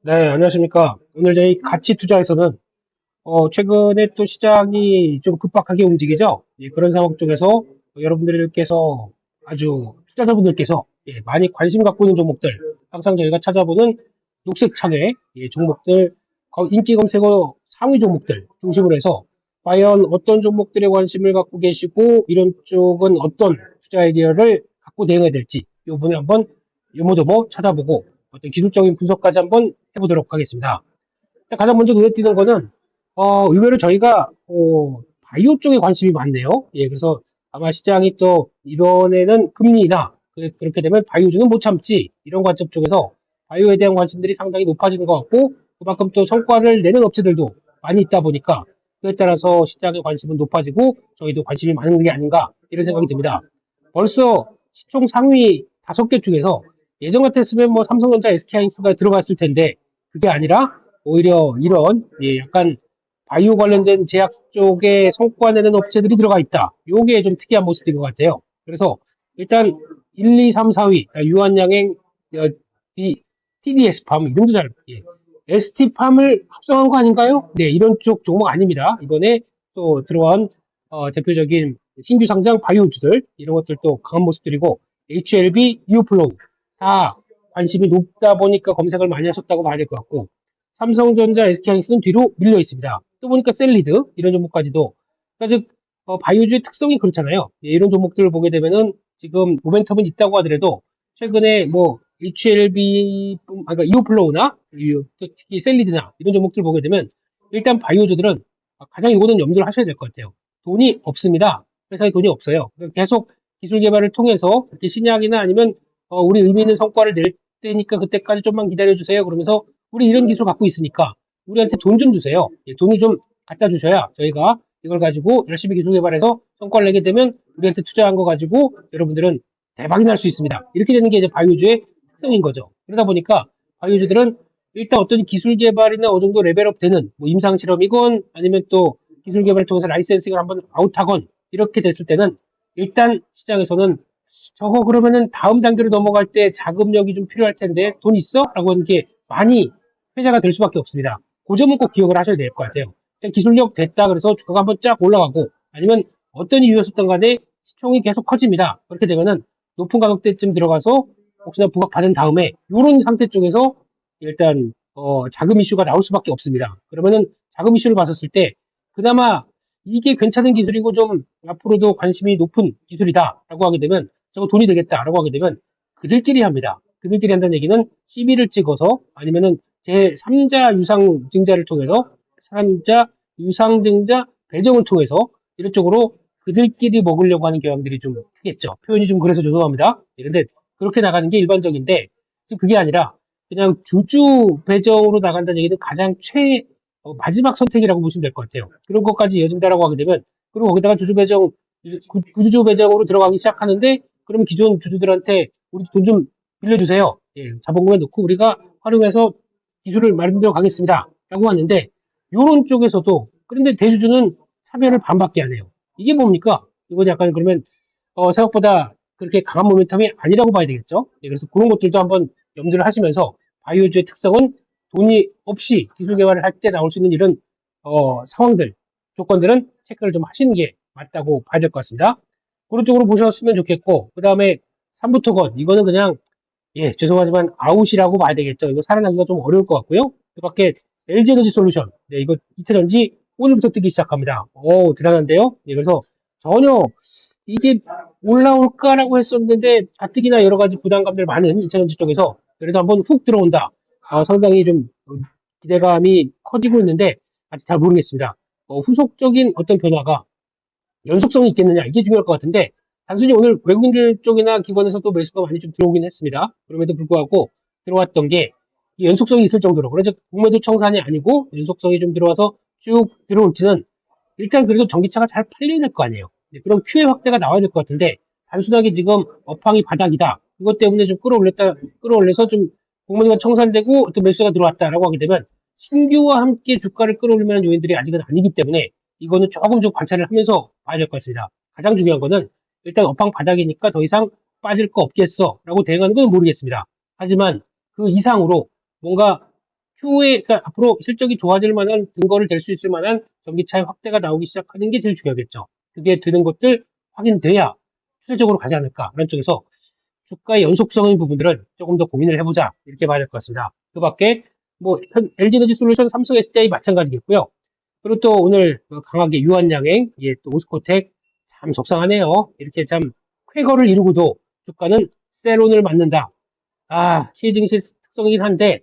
네, 안녕하십니까. 오늘 저희 가치 투자에서는 최근에 또 시장이 좀 급박하게 움직이죠. 예, 그런 상황 쪽에서 여러분들께서 아주 투자자분들께서 많이 관심 갖고 있는 종목들, 항상 저희가 찾아보는 녹색 창의 종목들, 인기 검색어 상위 종목들 중심으로 해서 과연 어떤 종목들에 관심을 갖고 계시고 이런 쪽은 어떤 투자 아이디어를 갖고 대응해야 될지 이 부분을 한번 요모조모 찾아보고 어떤 기술적인 분석까지 한번 해보도록 하겠습니다. 가장 먼저 눈에 띄는 거는 의외로 저희가 바이오 쪽에 관심이 많네요. 예, 그래서 아마 시장이 또 이번에는 금리나 그렇게 되면 바이오주는 못 참지 이런 관점 쪽에서 바이오에 대한 관심들이 상당히 높아지는 것 같고 그만큼 또 성과를 내는 업체들도 많이 있다 보니까 그에 따라서 시장의 관심은 높아지고 저희도 관심이 많은 게 아닌가 이런 생각이 듭니다. 벌써 시총 상위 5개 중에서 예전 같았으면 뭐 삼성전자, SK하이닉스가 들어갔을 텐데 그게 아니라 오히려 이런 약간 바이오 관련된 제약 쪽에 성과 내는 업체들이 들어가 있다. 요게 좀 특이한 모습인 것 같아요. 그래서 일단 1, 2, 3, 4위 유한양행, TDS팜 이름도 잘 ST팜을 합성한 거 아닌가요? 네, 이런 쪽 종목 아닙니다. 이번에 또 들어온 대표적인 신규 상장 바이오주들 이런 것들도 강한 모습들이고 HLB, 뉴플로우 다 관심이 높다 보니까 검색을 많이 하셨다고 봐야 될 것 같고 삼성전자, SK하이닉스는 뒤로 밀려 있습니다. 또 보니까 셀리드 이런 종목까지도 그러니까 즉 바이오주의 특성이 그렇잖아요. 이런 종목들을 보게 되면은 지금 모멘텀은 있다고 하더라도 최근에 뭐 HLB, 그러니까 이오플로우나 특히 셀리드나 이런 종목들 보게 되면 일단 바이오주들은 가장 이거는 염두를 하셔야 될 것 같아요. 돈이 없습니다. 회사에 돈이 없어요. 계속 기술 개발을 통해서 신약이나 아니면 우리 의미 있는 성과를 낼 때니까 그때까지 좀만 기다려주세요. 그러면서 우리 이런 기술 갖고 있으니까 우리한테 돈 좀 주세요. 돈을 좀 갖다 주셔야 저희가 이걸 가지고 열심히 기술 개발해서 성과를 내게 되면 우리한테 투자한 거 가지고 여러분들은 대박이 날 수 있습니다. 이렇게 되는 게 이제 바이오주의 특성인 거죠. 그러다 보니까 바이오주들은 일단 어떤 기술 개발이나 어느 정도 레벨업 되는 뭐 임상 실험이건 아니면 또 기술 개발을 통해서 라이센싱을 한번 아웃하건 이렇게 됐을 때는 일단 시장에서는 저거 그러면은 다음 단계로 넘어갈 때 자금력이 좀 필요할 텐데 돈 있어? 라고 하는 게 많이 회자가 될 수밖에 없습니다. 그 점은 꼭 기억을 하셔야 될 것 같아요. 기술력 됐다 그래서 주가가 한번 쫙 올라가고 아니면 어떤 이유였었던 간에 시총이 계속 커집니다. 그렇게 되면은 높은 가격대쯤 들어가서 혹시나 부각받은 다음에 이런 상태 쪽에서 일단 자금 이슈가 나올 수밖에 없습니다. 그러면은 자금 이슈를 봤었을 때 그나마 이게 괜찮은 기술이고 좀 앞으로도 관심이 높은 기술이다라고 하게 되면 저거 돈이 되겠다라고 하게 되면 그들끼리 합니다. 그들끼리 한다는 얘기는 CB를 찍어서 아니면은 제3자 유상증자를 통해서 3자 유상증자 배정을 통해서 이런 쪽으로 그들끼리 먹으려고 하는 경향들이 좀 크겠죠. 표현이 좀 그래서 죄송합니다. 그런데 그렇게 나가는 게 일반적인데 그게 아니라 그냥 주주 배정으로 나간다는 얘기는 가장 마지막 선택이라고 보시면 될 것 같아요. 그런 것까지 이어진다라고 하게 되면 그리고 거기다가 주주 배정 구주주 배정으로 들어가기 시작하는데 그러면 기존 주주들한테 우리 돈 좀 빌려주세요. 자본금에 넣고 우리가 활용해서 기술을 만들어 가겠습니다. 라고 하는데 이런 쪽에서도 그런데 대주주는 참여를 반밖에 안 해요. 이게 뭡니까? 이건 약간 그러면 생각보다 그렇게 강한 모멘텀이 아니라고 봐야 되겠죠. 그래서 그런 것들도 한번 염두를 하시면서 바이오주의 특성은 돈이 없이 기술 개발을 할 때 나올 수 있는 이런 상황들, 조건들은 체크를 좀 하시는 게 맞다고 봐야 될 것 같습니다. 그런 쪽으로 보셨으면 좋겠고 그 다음에 3부터 건 이거는 그냥 죄송하지만 아웃이라고 봐야 되겠죠. 이거 살아나기가 좀 어려울 것 같고요. 그 밖에 LG에너지 솔루션 이거 이틀 전지 오늘부터 뜨기 시작합니다. 오 대단한데요. 그래서 전혀 이게 올라올까라고 했었는데 가뜩이나 여러 가지 부담감들 많은 2차전지 쪽에서 그래도 한번 훅 들어온다. 상당히 좀 기대감이 커지고 있는데 아직 잘 모르겠습니다. 후속적인 어떤 변화가 연속성이 있겠느냐 이게 중요할 것 같은데 단순히 오늘 외국인들 쪽이나 기관에서도 매수가 많이 좀 들어오긴 했습니다. 그럼에도 불구하고 들어왔던 게 연속성이 있을 정도로 그래서 공매도 청산이 아니고 연속성이 좀 들어와서 쭉 들어올지는 일단 그래도 전기차가 잘 팔려야 될 거 아니에요. 그럼 QA 확대가 나와야 될 것 같은데 단순하게 지금 업황이 바닥이다. 이것 때문에 좀 끌어올려서 좀 공매도가 청산되고 어떤 매수가 들어왔다라고 하게 되면 신규와 함께 주가를 끌어올리는 요인들이 아직은 아니기 때문에 이거는 조금 좀 관찰을 하면서 봐야 될 것 같습니다. 가장 중요한 거는 일단 업황 바닥이니까 더 이상 빠질 거 없겠어 라고 대응하는 건 모르겠습니다. 하지만 그 이상으로 뭔가 추후에, 그러니까 앞으로 실적이 좋아질 만한 근거를 댈 수 있을 만한 전기차의 확대가 나오기 시작하는 게 제일 중요하겠죠. 그게 되는 것들 확인돼야 추세적으로 가지 않을까. 그런 쪽에서 주가의 연속성의 부분들은 조금 더 고민을 해보자. 이렇게 봐야 될 것 같습니다. 그 밖에, 뭐, LG에너지 솔루션, 삼성 SDI 마찬가지겠고요. 그리고 또 오늘 강하게 유한양행, 예, 또 오스코텍, 참 속상하네요. 이렇게 참 쾌거를 이루고도 주가는 세론을 맞는다. 아, K 증시 특성이긴 한데,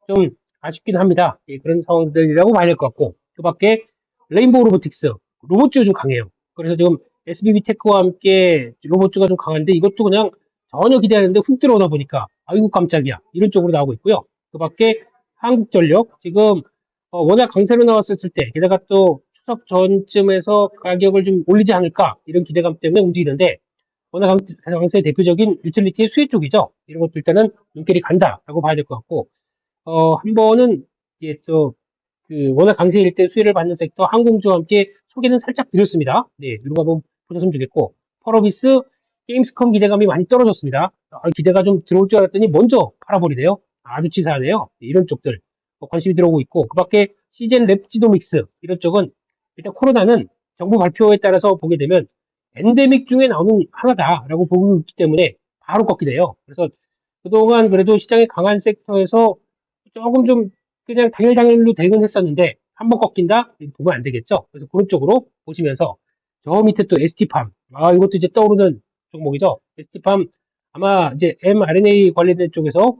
좀 아쉽긴 합니다. 예, 그런 상황들이라고 봐야 될 것 같고, 그 밖에 레인보우 로보틱스, 로봇주가 좀 강해요. 그래서 지금 SBB 테크와 함께 로봇주가 좀 강한데 이것도 그냥 전혀 기대하는데 훅 들어오다 보니까 아이고 깜짝이야 이런 쪽으로 나오고 있고요. 그 밖에 한국전력 지금 워낙 강세로 나왔었을 때 게다가 또 추석 전쯤에서 가격을 좀 올리지 않을까 이런 기대감 때문에 움직이는데 워낙 강세 대표적인 유틸리티의 수혜 쪽이죠. 이런 것도 일단은 눈길이 간다라고 봐야 될 것 같고 한 번은 이게 또 그 워낙 강세일 때 수혜를 받는 섹터 항공주와 함께 소개는 살짝 드렸습니다. 네, 이런 거 한번 보셨으면 좋겠고 펄어비스 게임스컴 기대감이 많이 떨어졌습니다. 기대가 좀 들어올 줄 알았더니 먼저 팔아버리네요. 아주 치사하네요. 네, 이런 쪽들 관심이 들어오고 있고 그 밖에 시젠 랩지노믹스 이런 쪽은 일단 코로나는 정부 발표에 따라서 보게 되면 엔데믹 중에 나오는 하나다라고 보고 있기 때문에 바로 꺾게 돼요. 그래서 그동안 그래도 시장이 강한 섹터에서 조금 좀 그냥 당일당일로 대응했었는데 한번 꺾인다? 보면 안 되겠죠. 그래서 그런 쪽으로 보시면서 저 밑에 또 ST팜 이것도 이제 떠오르는 종목이죠. ST팜 아마 이제 mRNA 관련된 쪽에서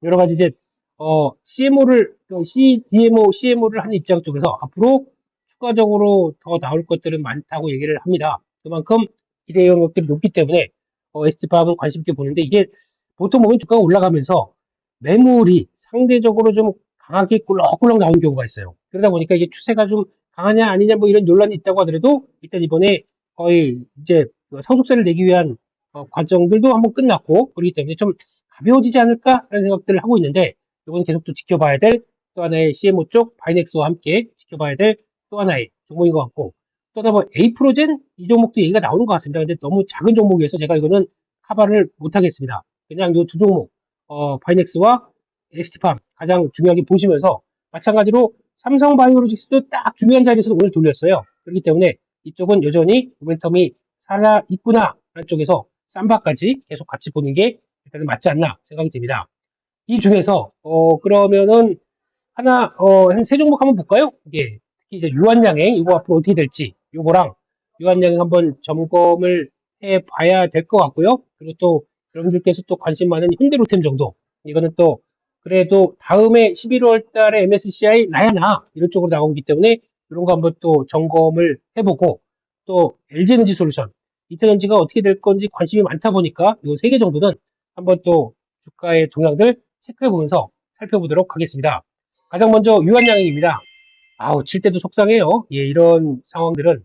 여러 가지 이제 CMO를 CDMO, CMO를 하는 입장 쪽에서 앞으로 추가적으로 더 나올 것들은 많다고 얘기를 합니다. 그만큼 기대 영역들이 높기 때문에 ST팜은 관심 있게 보는데 이게 보통 보면 주가가 올라가면서 매물이 상대적으로 좀 강하게 꿀럭꿀럭 나온 경우가 있어요. 그러다 보니까 이게 추세가 좀 강하냐 아니냐 뭐 이런 논란이 있다고 하더라도 일단 이번에 거의 이제 상속세를 내기 위한 과정들도 한번 끝났고 그렇기 때문에 좀 가벼워지지 않을까라는 생각들을 하고 있는데 이건 계속 또 지켜봐야 될 또 하나의 CMO 쪽 바이넥스와 함께 지켜봐야 될 또 하나의 종목인 것 같고 또 하나 뭐 에이프로젠 이 종목도 얘기가 나오는 것 같습니다. 근데 너무 작은 종목이어서 제가 이거는 커버를 못하겠습니다. 그냥 이 두 종목 바이넥스와 ST팜 가장 중요하게 보시면서 마찬가지로 삼성바이오로직스도 딱 중요한 자리에서 오늘 돌렸어요. 그렇기 때문에 이쪽은 여전히 모멘텀이 살아있구나 라는 쪽에서 쌈바까지 계속 같이 보는 게 일단은 맞지 않나 생각이 듭니다. 이 중에서 그러면은 하나 한 세 종목 한번 볼까요? 이게 특히 이제 유한양행 이거 앞으로 어떻게 될지 요거랑 유한양행 한번 점검을 해 봐야 될 것 같고요. 그리고 또 여러분들께서 또 관심 많은 현대로템 정도 이거는 또 그래도 다음에 11월 달에 MSCI 나야나 이런 쪽으로 나오기 때문에 이런 거 한번 또 점검을 해보고 또 LG에너지 솔루션 이태전지가 어떻게 될 건지 관심이 많다 보니까 이 세 개 정도는 한번 또 주가의 동향들 체크해 보면서 살펴보도록 하겠습니다. 가장 먼저 유한양행입니다. 아우 칠 때도 속상해요. 예, 이런 상황들은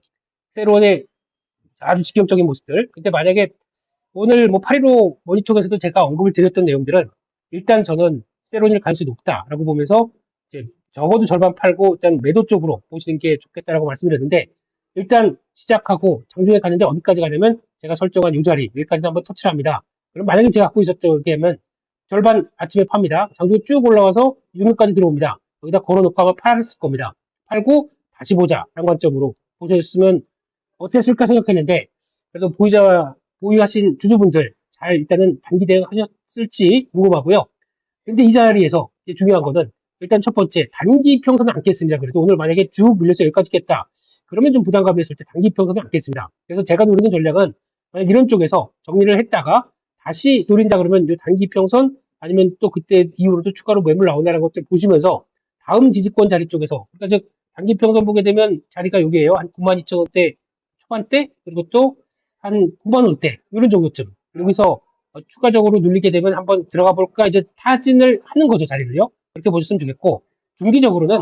세론의 아주 직격적인 모습들. 근데 만약에 오늘 뭐 8.15 모니터에서도 제가 언급을 드렸던 내용들은 일단 저는 세론일 가능성이 높다라고 보면서 이제 적어도 절반 팔고 일단 매도 쪽으로 보시는 게 좋겠다라고 말씀드렸는데 일단 시작하고 장중에 가는데 어디까지 가냐면 제가 설정한 이 자리 여기까지 한번 터치를 합니다. 그럼 만약에 제가 갖고 있었던 게 하면 절반 아침에 팝니다. 장중에 쭉 올라와서 이 정도까지 들어옵니다. 여기다 걸어놓고 아마 팔았을 겁니다. 팔고 다시 보자 라는 관점으로 보셨으면 어땠을까 생각했는데 그래도 보유하신 주주분들 잘 일단은 단기 대응하셨을지 궁금하고요. 근데 이 자리에서 중요한 거는 일단 첫 번째 단기 평선은 안겠습니다. 그래도 오늘 만약에 쭉 밀려서 여기까지 겠다. 그러면 좀 부담감이 있을 때 단기 평선은 안겠습니다. 그래서 제가 노리는 전략은 만약 이런 쪽에서 정리를 했다가 다시 노린다 그러면 이 단기 평선 아니면 또 그때 이후로도 추가로 매물 나오나라는 것들 보시면서 다음 지지권 자리 쪽에서 그러니까 즉 단기 평선 보게 되면 자리가 여기에요. 한 92,000원대 초반대 그리고 또 한 9만원대 이런 정도쯤 여기서 추가적으로 눌리게 되면 한번 들어가 볼까 이제 타진을 하는 거죠 자리를요. 그렇게 보셨으면 좋겠고 중기적으로는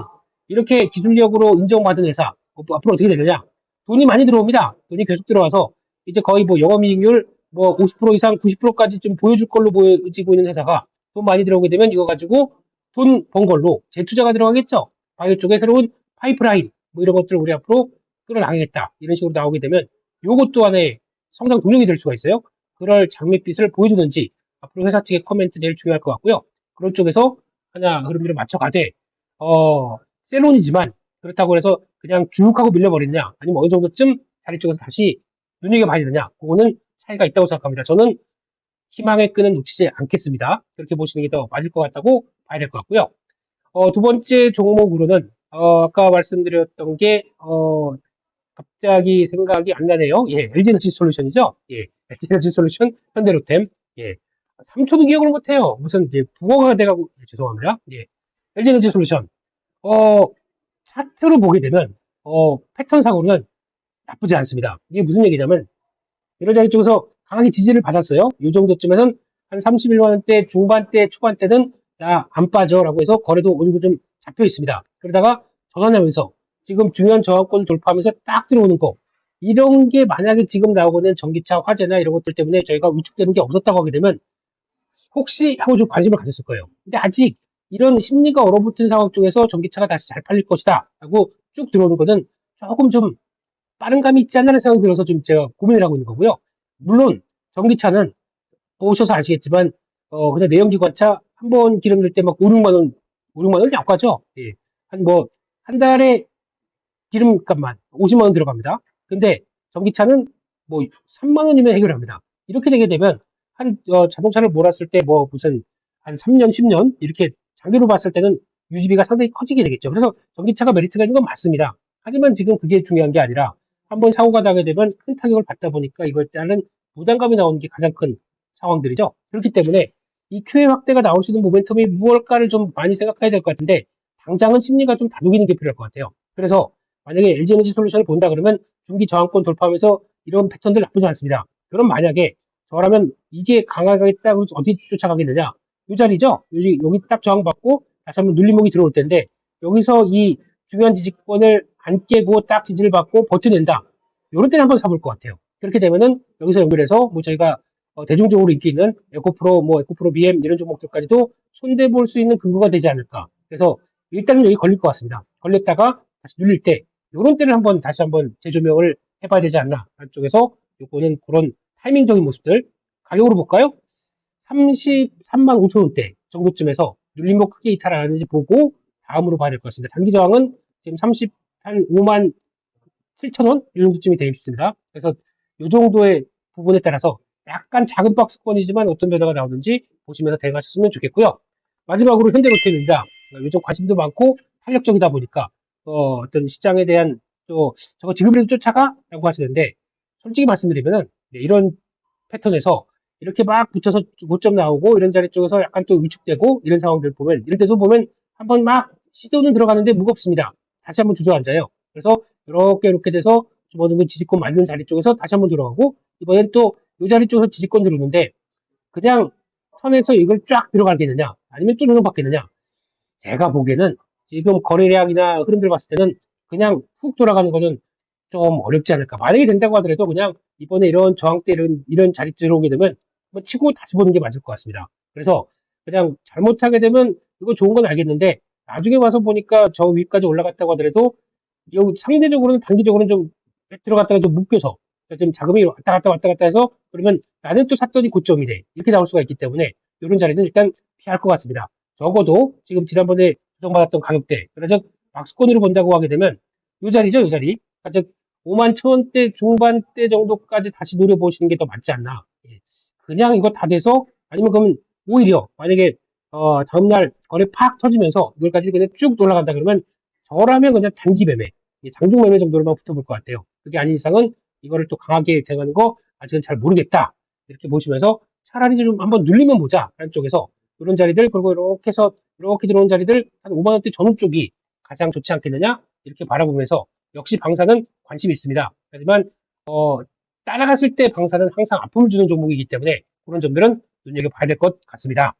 이렇게 기술력으로 인정받은 회사 앞으로 어떻게 되느냐 돈이 많이 들어옵니다. 돈이 계속 들어와서 이제 거의 뭐 영업이익률 뭐 50% 이상 90%까지 좀 보여줄 걸로 보여지고 있는 회사가 돈 많이 들어오게 되면 이거 가지고 돈 번 걸로 재투자가 들어가겠죠. 바이오 쪽에 새로운 파이프라인 뭐 이런 것들을 우리 앞으로 끌어나가겠다 이런 식으로 나오게 되면 요것도 안에 성장 동력이 될 수가 있어요. 그럴 장밋빛을 보여주는지 앞으로 회사 측의 코멘트 제일 중요할 것 같고요. 그런 쪽에서 하나 흐름들을 맞춰가되 셀론이지만 그렇다고 해서 그냥 쭉 하고 밀려버리느냐 아니면 어느 정도쯤 자리 쪽에서 다시 눈여겨봐야 되느냐 그거는 차이가 있다고 생각합니다. 저는 희망의 끈은 놓치지 않겠습니다. 그렇게 보시는 게 더 맞을 것 같다고 봐야 될 것 같고요. 두 번째 종목으로는 아까 말씀드렸던 게 갑자기 생각이 안 나네요. 예, LG에너지 솔루션이죠. 예, LG에너지 솔루션, 현대로템. 예, 3초도 기억을 못해요. 무슨 부어가 돼가고 죄송합니다. 예, LG에너지 솔루션. 어, 차트로 보게 되면 패턴상으로는 나쁘지 않습니다. 이게 무슨 얘기냐면 이런 자리 쪽에서 강하게 지지를 받았어요. 이 정도쯤에는 한 31만 원대 중반대 초반대는 야 안 빠져라고 해서 거래도 어느 정도 좀 잡혀 있습니다. 그러다가 전환하면서 지금 중요한 저항권 돌파하면서 딱 들어오는 거 이런 게 만약에 지금 나오고는 전기차 화재나 이런 것들 때문에 저희가 위축되는 게 없었다고 하게 되면 혹시 하고 좀 관심을 가졌을 거예요. 근데 아직 이런 심리가 얼어붙은 상황 쪽에서 전기차가 다시 잘 팔릴 것이다 라고 쭉 들어오는 것은 조금 좀 빠른 감이 있지 않나는 생각이 들어서 좀 제가 고민을 하고 있는 거고요. 물론 전기차는 보셔서 아시겠지만 그냥 내연기관차 한 번 기름 넣을 때 막 5, 6만 원, 5, 6만 원 약하죠. 예. 한 달에 기름값만 50만 원 들어갑니다. 근데 전기차는 뭐 3만 원이면 해결합니다. 이렇게 되게 되면 자동차를 몰았을 때 뭐 무슨 한 3년, 10년 이렇게 장기로 봤을 때는 유지비가 상당히 커지게 되겠죠. 그래서 전기차가 메리트가 있는 건 맞습니다. 하지만 지금 그게 중요한 게 아니라 한번 사고가 나게 되면 큰 타격을 받다 보니까 이거에 따른 부담감이 나오는 게 가장 큰 상황들이죠. 그렇기 때문에 이 QE 확대가 나올 수 있는 모멘텀이 무엇일까를 좀 많이 생각해야 될 것 같은데 당장은 심리가 좀 다독이는 게 필요할 것 같아요. 그래서 만약에 LG에너지 솔루션을 본다 그러면 중기 저항권 돌파하면서 이런 패턴들 나쁘지 않습니다. 그럼 만약에 저라면 이게 강하겠다 그럼 어디 쫓아가겠느냐? 이 자리죠. 여기 딱 저항받고 다시 한번 눌림목이 들어올 텐데 여기서 이 중요한 지지권을 안 깨고 딱 지지를 받고 버텨낸다. 이런 때는 한번 사볼 것 같아요. 그렇게 되면은 여기서 연결해서 뭐 저희가 대중적으로 인기 있는 에코프로, 뭐 에코프로 BM 이런 종목들까지도 손대볼 수 있는 근거가 되지 않을까. 그래서 일단은 여기 걸릴 것 같습니다. 걸렸다가 다시 눌릴 때 이런 때를 다시 한번 재조명을 해봐야 되지 않나. 쪽에서 요거는 그런 타이밍적인 모습들 가격으로 볼까요? 33만 5천 원대 정도쯤에서 눌림목 크게 이탈하는지 보고 다음으로 봐야 될 것 같습니다. 단기 저항은 지금 한 5만 7천 원? 이 정도쯤이 되어 있습니다. 그래서 이 정도의 부분에 따라서 약간 작은 박스권이지만 어떤 변화가 나오는지 보시면서 대응하셨으면 좋겠고요. 마지막으로 현대로템입니다. 요즘 관심도 많고 탄력적이다 보니까 어떤 시장에 대한 또 저거 지금이라도 쫓아가? 라고 하시는데 솔직히 말씀드리면 이런 패턴에서 이렇게 막 붙여서 고점 나오고 이런 자리 쪽에서 약간 또 위축되고 이런 상황들 보면 이런 데서 보면 한번 막 시도는 들어가는데 무겁습니다. 다시 한번 주저앉아요. 그래서 이렇게 돼서 좀 어느 정도 지지권 맞는 자리 쪽에서 다시 한번 들어가고 이번엔 또 이 자리 쪽에서 지지권 들어오는데 그냥 선에서 이걸 쫙 들어가겠느냐 아니면 또 조정받겠느냐 제가 보기에는 지금 거래량이나 흐름들 봤을 때는 그냥 훅 돌아가는 거는 좀 어렵지 않을까. 만약에 된다고 하더라도 그냥 이번에 이런 저항대 이런 자리 들어오게 되면 뭐 치고 다시 보는 게 맞을 것 같습니다. 그래서 그냥 잘못하게 되면 이거 좋은 건 알겠는데 나중에 와서 보니까 저 위까지 올라갔다고 하더라도 여기 상대적으로는 단기적으로는 좀 들어갔다가 좀 묶여서 좀 자금이 왔다 갔다 해서 그러면 나는 또 샀더니 고점이래. 이렇게 나올 수가 있기 때문에 이런 자리는 일단 피할 것 같습니다. 적어도 지금 지난번에 조정받았던 가격대, 그래서 박스권으로 본다고 하게 되면 이 자리죠, 이 자리. 즉 5만 천 원대 중반대 정도까지 다시 노려보시는 게 더 맞지 않나. 예. 그냥 이거 다 돼서 아니면 그러면 오히려 만약에 다음날 거래 팍 터지면서 이걸까지 그냥 쭉 올라간다 그러면 저라면 그냥 단기 매매, 장중 매매 정도로만 붙어볼 것 같아요. 그게 아닌 이상은 이거를 또 강하게 대응하는 거 아직은 잘 모르겠다. 이렇게 보시면서 차라리 좀 한번 눌리면 보자. 라는 쪽에서 이런 자리들 그리고 이렇게 해서 이렇게 들어온 자리들 한 5만 원대 전후 쪽이 가장 좋지 않겠느냐 이렇게 바라보면서 역시 방사는 관심이 있습니다. 하지만 따라갔을 때 방사는 항상 아픔을 주는 종목이기 때문에 그런 점들은 눈여겨봐야 될 것 같습니다.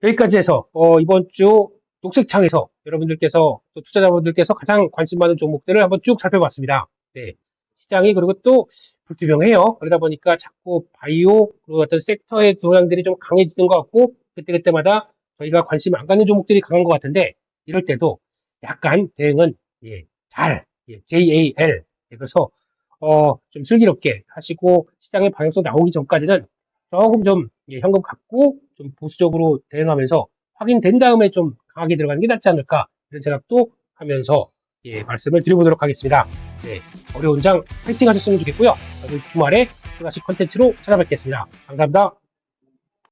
여기까지 해서 이번 주 녹색창에서 여러분들께서 또 투자자분들께서 가장 관심 많은 종목들을 한번 쭉 살펴봤습니다. 네. 시장이 그리고 또 불투명해요. 그러다 보니까 자꾸 바이오 그리고 어떤 섹터의 동향들이 좀 강해지는 것 같고 그때그때마다 저희가 관심 안 갖는 종목들이 강한 것 같은데 이럴 때도 약간 대응은 JAL 그래서 좀 슬기롭게 하시고 시장의 방향성 나오기 전까지는 조금 좀 현금 갖고 좀 보수적으로 대응하면서 확인된 다음에 좀 강하게 들어가는 게 낫지 않을까 이런 생각도 하면서 말씀을 드려보도록 하겠습니다. 네, 어려운 장 파이팅 하셨으면 좋겠고요. 저도 주말에 또다시 컨텐츠로 찾아뵙겠습니다. 감사합니다.